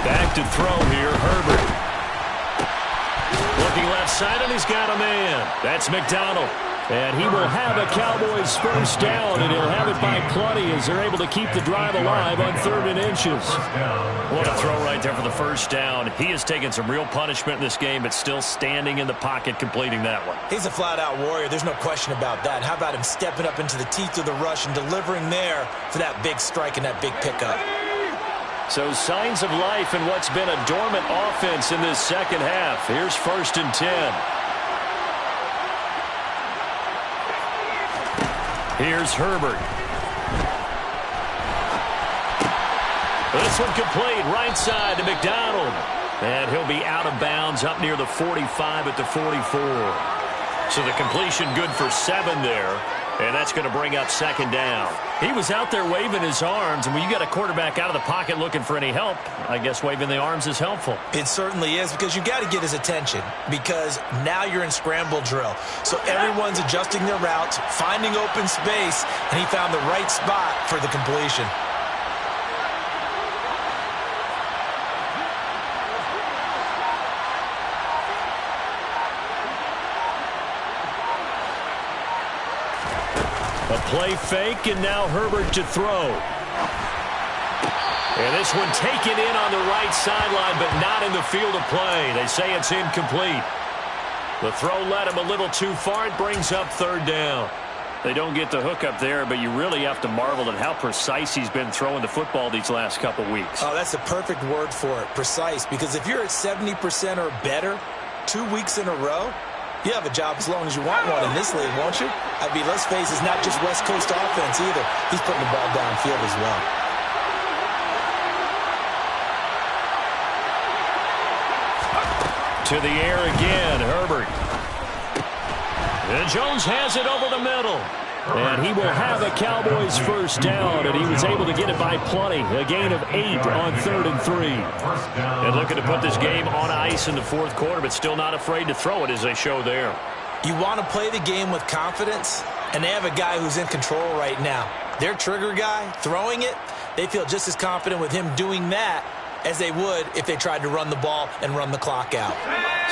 Back to throw here, Herbert. Looking left side, and he's got a man. That's McDonald. And he will have a Cowboys first down, and he'll have it by plenty as they're able to keep the drive alive on 3rd and inches. What a throw right there for the first down. He has taken some real punishment in this game, but still standing in the pocket completing that one. He's a flat-out warrior. There's no question about that. How about him stepping up into the teeth of the rush and delivering there for that big strike and that big pickup? So signs of life in what's been a dormant offense in this second half. Here's 1st and 10. Here's Herbert. This one complete, right side to McDonald. And he'll be out of bounds up near the 45 at the 44. So the completion good for 7 there. And that's going to bring up 2nd down. He was out there waving his arms, and when you got a quarterback out of the pocket looking for any help, I guess waving the arms is helpful. It certainly is, because you got to get his attention, because now you're in scramble drill. So everyone's adjusting their routes, finding open space, and he found the right spot for the completion. A play fake, and now Herbert to throw. And this one taken in on the right sideline, but not in the field of play. They say it's incomplete. The throw led him a little too far. It brings up 3rd down. They don't get the hook up there, but you really have to marvel at how precise he's been throwing the football these last couple weeks. Oh, that's the perfect word for it, precise. Because if you're at 70% or better 2 weeks in a row, you have a job as long as you want one in this league, won't you? I mean, let's face it, it's not just West Coast offense either. He's putting the ball downfield as well. To the air again, Herbert. And Jones has it over the middle. And he will have a Cowboys first down, and he was able to get it by plenty. A gain of 8 on 3rd and 3. And looking to put this game on ice in the fourth quarter, but still not afraid to throw it as they show there. You want to play the game with confidence, and they have a guy who's in control right now. Their trigger guy, throwing it, they feel just as confident with him doing that as they would if they tried to run the ball and run the clock out.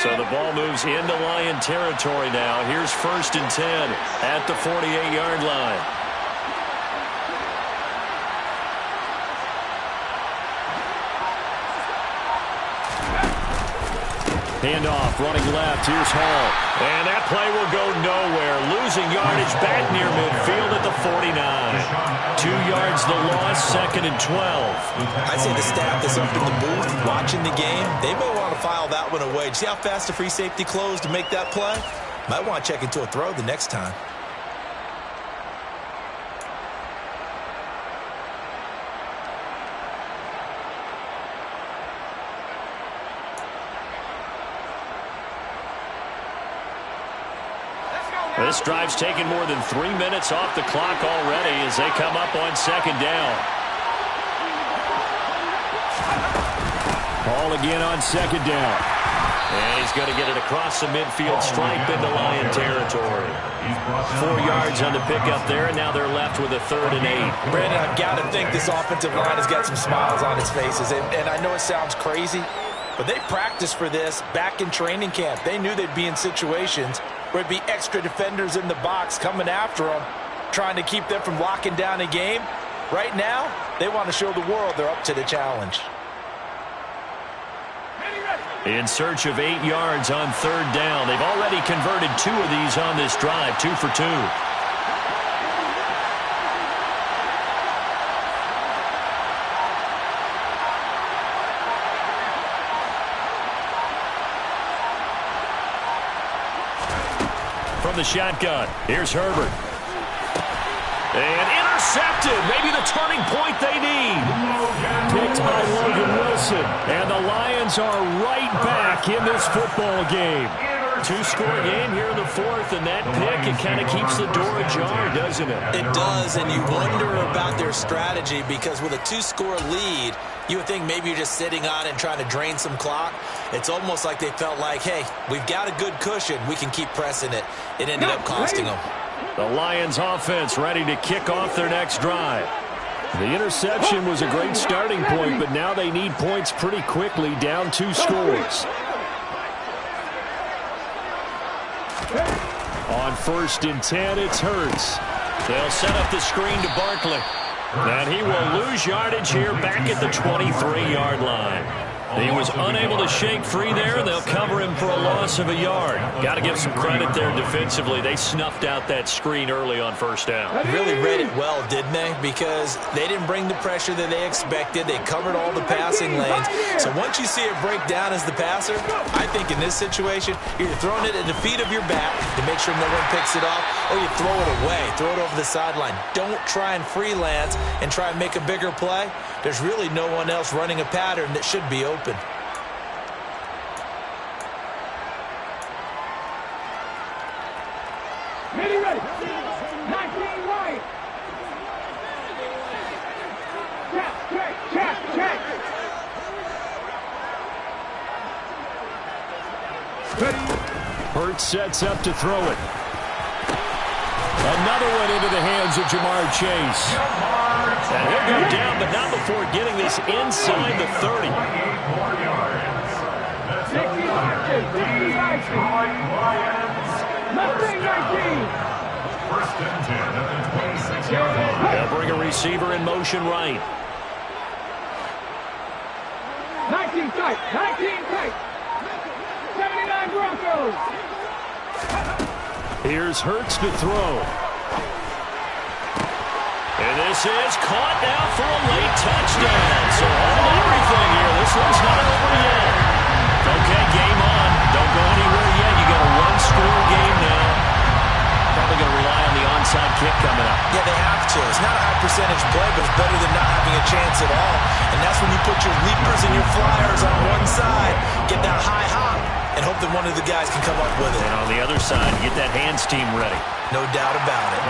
So the ball moves into Lion territory now. Here's 1st and 10 at the 48-yard line. Handoff, running left. Here's Hall. And that play will go nowhere. Losing yardage back near midfield at the 49. 2 yards the loss, 2nd and 12. I say the staff that's up in the booth watching the game, they may want to file that one away. See how fast the free safety closed to make that play? Might want to check into a throw the next time. This drive's taken more than 3 minutes off the clock already as they come up on 2nd down. Ball again on 2nd down. And he's going to get it across the midfield stripe into Lion territory. 4 yards on the pickup there, and now they're left with a 3rd and 8. Brandon, I've got to think this offensive line has got some smiles on its faces. And I know it sounds crazy, but they practiced for this back in training camp. They knew they'd be in situations where it'd be extra defenders in the box coming after them, trying to keep them from locking down a game. Right now, they want to show the world they're up to the challenge. In search of 8 yards on 3rd down. They've already converted 2 of these on this drive, 2 for 2. From the shotgun, here's Herbert. And intercepted. Maybe the turning point they need. Picked by Logan Wilson. And the Lions are right back in this football game. 2-score game here in the 4th, and that pick, it kind of keeps the door ajar, doesn't it? It does, and you wonder about their strategy because with a 2-score lead, you would think maybe you're just sitting on it and trying to drain some clock. It's almost like they felt like, hey, we've got a good cushion. We can keep pressing it. It ended up costing them. The Lions offense ready to kick off their next drive. The interception was a great starting point, but now they need points pretty quickly, down 2 scores. On 1st and 10, it's Hurts. They'll set up the screen to Barkley. And he will lose yardage here back at the 23-yard line. He was unable to shake free there. They'll cover him for a loss of a yard. Got to give some credit there defensively. They snuffed out that screen early on 1st down. Really read it well, didn't they? Because they didn't bring the pressure that they expected. They covered all the passing lanes. So once you see it break down as the passer, I think in this situation, you're throwing it at the feet of your back to make sure no one picks it off, or you throw it away, throw it over the sideline. Don't try and freelance and try and make a bigger play. There's really no one else running a pattern that should be open. Ready, ready. 19 right. Check. Hurts sets up to throw it. Another one into the hands of Jamar Chase. And he'll go down, but not before getting this inside the 30. 19. They'll bring a receiver in motion right. 19 tight. 79 Broncos. Here's Hurts to throw. This is caught now for a late touchdown. So hold everything here. This one's not over yet. Okay, game on. Don't go anywhere yet. You got a one-score game now. Probably going to rely on the onside kick coming up. Yeah, they have to. It's not a high percentage play, but it's better than not having a chance at all. And that's when you put your leapers and your flyers on one side, get that high hop, and hope that one of the guys can come up with it. And on the other side, get that hands team ready. No doubt about it.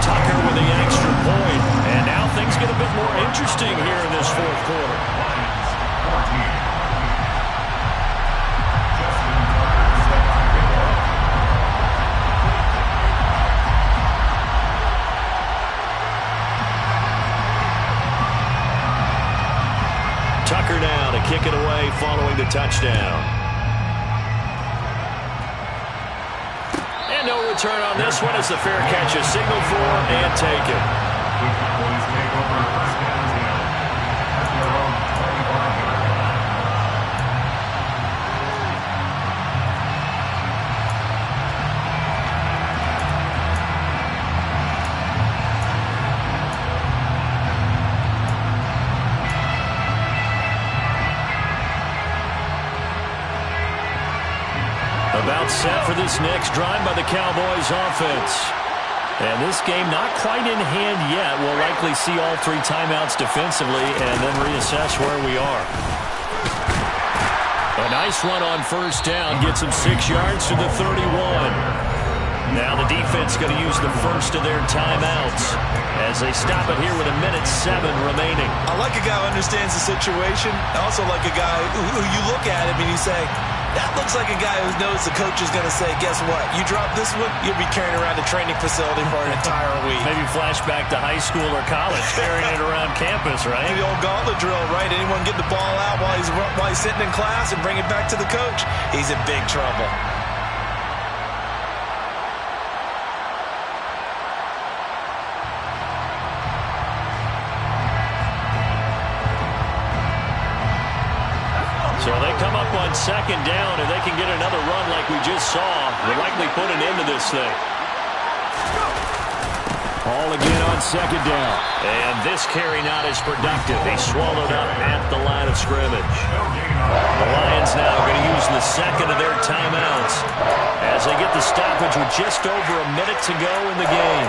Tucker with the extra point. And now things get a bit more interesting here in this fourth quarter. Tucker now to kick it away following the touchdown. And no return on this one as the fair catch is signaled for and taken. The Cowboys take over first and 10 at their own 35-yard line. About set for this next drive by the Cowboys offense. And this game not quite in hand yet. We'll likely see all three timeouts defensively and then reassess where we are. A nice run on first down. Gets him 6 yards to the 31. Now the defense going to use the first of their timeouts as they stop it here with 1:07 remaining. I like a guy who understands the situation. I also like a guy who you look at him and you say, that looks like a guy who knows the coach is going to say, guess what? You drop this one, you'll be carrying around a training facility for an entire week. Maybe flashback to high school or college, carrying it around campus, right? The old gauntlet drill, right? Anyone get the ball out while he's sitting in class and bring it back to the coach? He's in big trouble. So they come up on second down, and they can get another run like we just saw. They'll likely put an end to this thing. All again on second down. And this carry not as productive. He swallowed up at the line of scrimmage. The Lions now going to use the second of their timeouts as they get the stoppage with just over a minute to go in the game.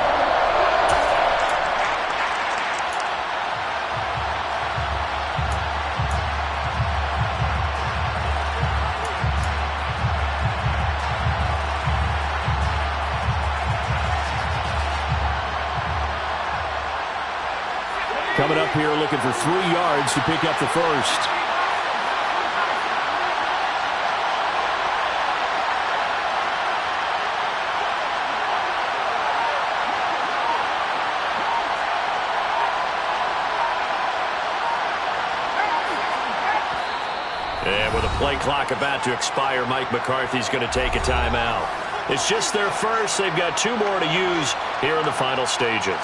Coming up here looking for 3 yards to pick up the first. And with a play clock about to expire, Mike McCarthy's going to take a timeout. It's just their first. They've got 2 more to use here in the final stages.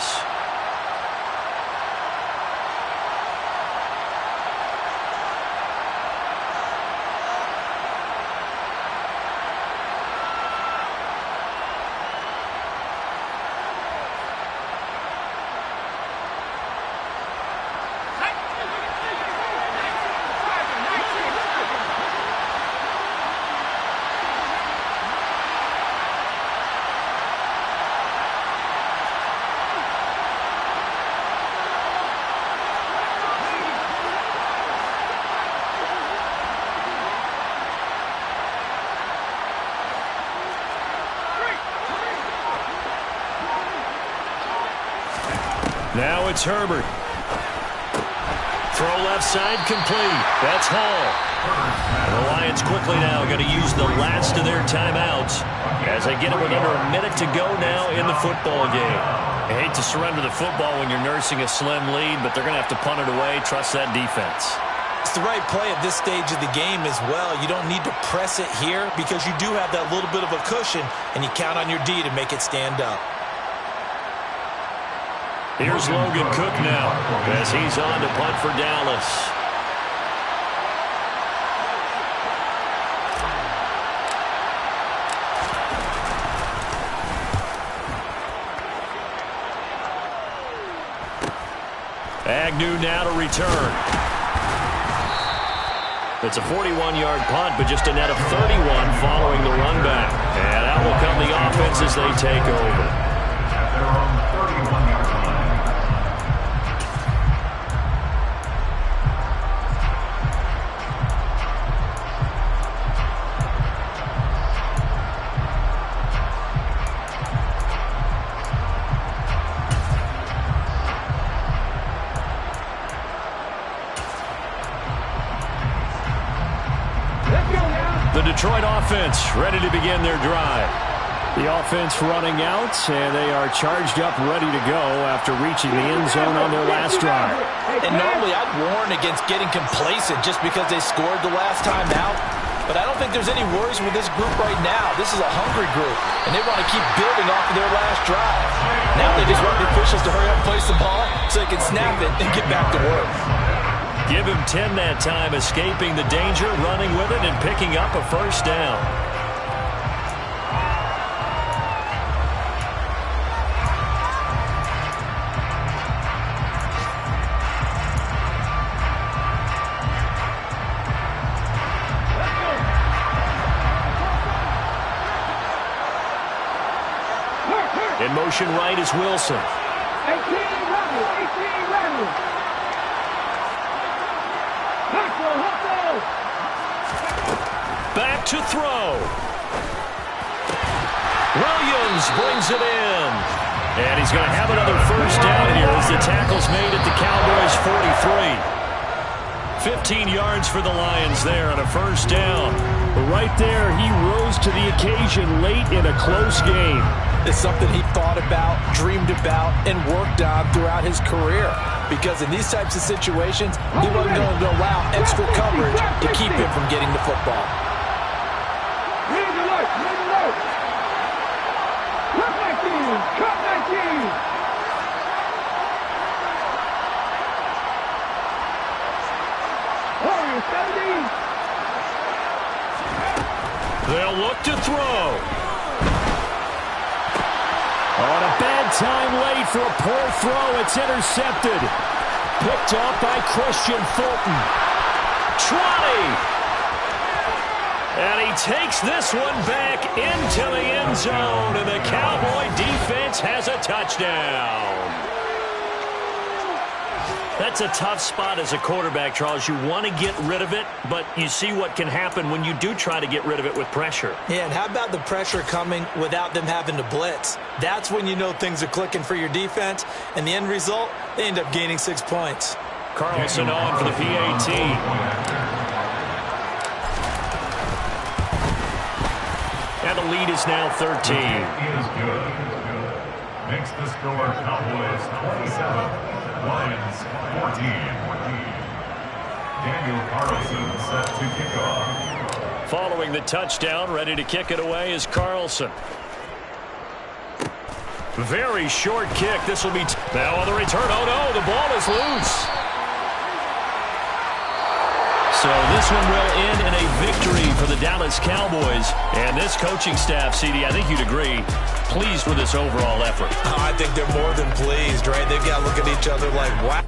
Now it's Herbert. Throw left side complete. That's Hall. The Lions quickly now going to use the last of their timeouts as they get it with under a minute to go now in the football game. I hate to surrender the football when you're nursing a slim lead, but they're going to have to punt it away. Trust that defense. It's the right play at this stage of the game as well. You don't need to press it here because you do have that little bit of a cushion, and you count on your D to make it stand up. Here's Logan Cook now as he's on to punt for Dallas. Agnew now to return. It's a 41-yard punt, but just a net of 31 following the run back. And out will come the offense as they take over. At their own 31-yard line. The Detroit offense ready to begin their drive. The offense running out, and they are charged up, ready to go after reaching the end zone on their last drive. And normally I'd warn against getting complacent just because they scored the last time out. But I don't think there's any worries with this group right now. This is a hungry group, and they want to keep building off of their last drive. Now they just want the officials to hurry up and place the ball so they can snap it and get back to work. Give him 10 that time, escaping the danger, running with it, and picking up a first down. In motion right is Wilson. 18 Rebels. Back to throw. Williams brings it in. And he's going to have another first down here as the tackle's made at the Cowboys' 43. 15 yards for the Lions there on a first down. Right there, he rose to the occasion late in a close game. It's something he thought about, dreamed about, and worked on throughout his career. Because in these types of situations, he wasn't going to allow extra coverage to keep him from getting the football. Cut 19. Warriors 70. They'll look to throw. On a bad time late for a poor throw. It's intercepted. Picked up by Christian Fulton. Trotty. And he takes this one back into the end zone. And the Cowboy defense has a touchdown. That's a tough spot as a quarterback, Charles. You want to get rid of it, but you see what can happen when you do try to get rid of it with pressure. Yeah, and how about the pressure coming without them having to blitz? That's when you know things are clicking for your defense, and the end result, they end up gaining 6 points. Carlson on for the PAT. And the lead is now 13. Is good. Makes the score Cowboys 27. Lions 14. Daniel Carlson set to kick off. Following the touchdown, ready to kick it away is Carlson. Very short kick. This will be now on the return. Oh no, the ball is loose. So this one will end in a victory for the Dallas Cowboys. And this coaching staff, CD, I think you'd agree, pleased with this overall effort. I think they're more than pleased, right? They've got to look at each other like, wow.